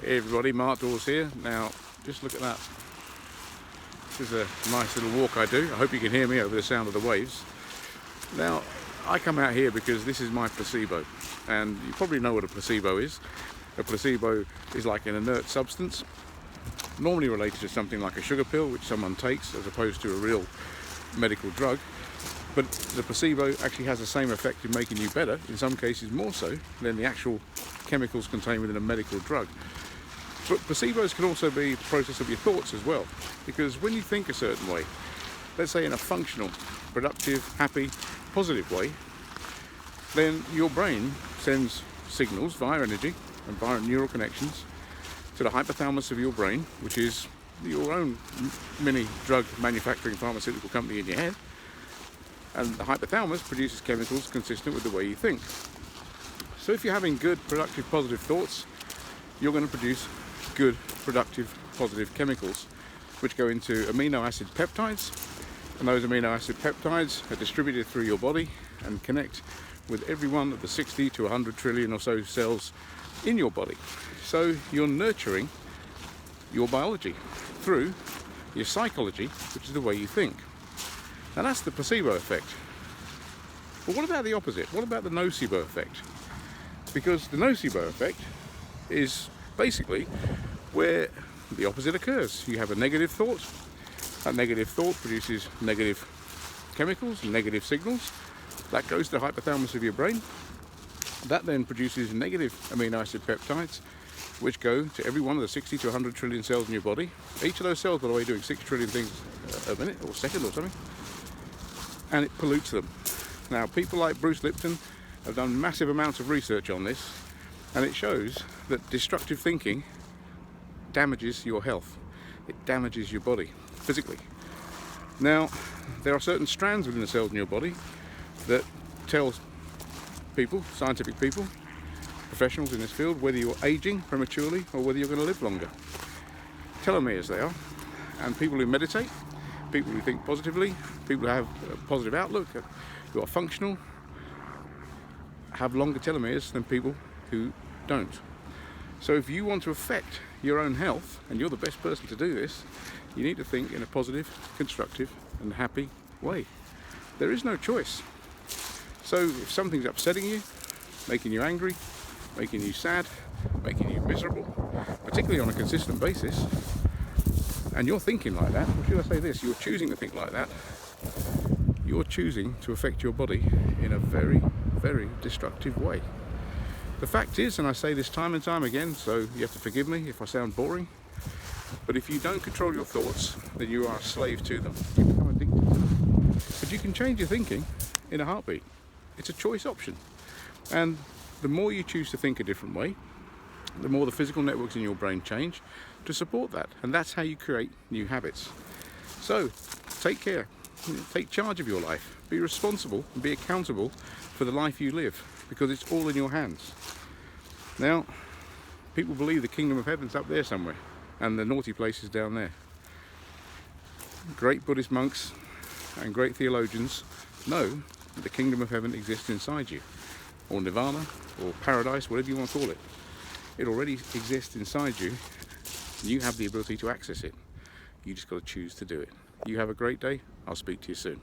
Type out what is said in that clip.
Hey everybody, Mark Dawes here. Now, just look at that. This is a nice little walk I do. I hope you can hear me over the sound of the waves. Now, I come out here because this is my placebo. And you probably know what a placebo is. A placebo is like an inert substance, normally related to something like a sugar pill, which someone takes, as opposed to a real medical drug. But the placebo actually has the same effect in making you better, in some cases more so, than the actual chemicals contained within a medical drug. But placebos can also be the process of your thoughts as well, because when you think a certain way, let's say in a functional, productive, happy, positive way, then your brain sends signals via energy and via neural connections to the hypothalamus of your brain, which is your own mini drug manufacturing pharmaceutical company in your head. And the hypothalamus produces chemicals consistent with the way you think. So if you're having good, productive, positive thoughts, you're going to produce good, productive, positive chemicals, which go into amino acid peptides. And those amino acid peptides are distributed through your body and connect with every one of the 60 to 100 trillion or so cells in your body. So you're nurturing your biology through your psychology, which is the way you think. Now that's the placebo effect. But what about the opposite? What about the nocebo effect? Because the nocebo effect is basically where the opposite occurs. You have a negative thought. That negative thought produces negative chemicals, negative signals. That goes to the hypothalamus of your brain. That then produces negative amino acid peptides, which go to every one of the 60 to 100 trillion cells in your body. Each of those cells, by the way, doing 6 trillion things a minute or second or something. And it pollutes them. Now, people like Bruce Lipton have done massive amounts of research on this, and it shows that destructive thinking damages your health. It damages your body physically. Now, there are certain strands within the cells in your body that tell people, scientific people, professionals in this field, whether you're aging prematurely or whether you're going to live longer. Telomeres they are. And people who meditate, people who think positively, people who have a positive outlook, who are functional, have longer telomeres than people who don't. So if you want to affect your own health, and you're the best person to do this, you need to think in a positive, constructive and happy way. There is no choice. So if something's upsetting you, making you angry, making you sad, making you miserable, particularly on a consistent basis, and you're thinking like that, or should I say this, you're choosing to think like that, you're choosing to affect your body in a very, very destructive way. The fact is, and I say this time and time again, so you have to forgive me if I sound boring, but if you don't control your thoughts, then you are a slave to them. You become addicted to them. But you can change your thinking in a heartbeat. It's a choice option. And the more you choose to think a different way, the more the physical networks in your brain change to support that. And that's how you create new habits. So take care, take charge of your life, be responsible and be accountable for the life you live, because it's all in your hands. Now, people believe the kingdom of heaven's up there somewhere and the naughty place is down there. Great Buddhist monks and great theologians know that the kingdom of heaven exists inside you, or nirvana, or paradise, whatever you want to call it. It already exists inside you, and you have the ability to access it. You just got to choose to do it. You have a great day. I'll speak to you soon.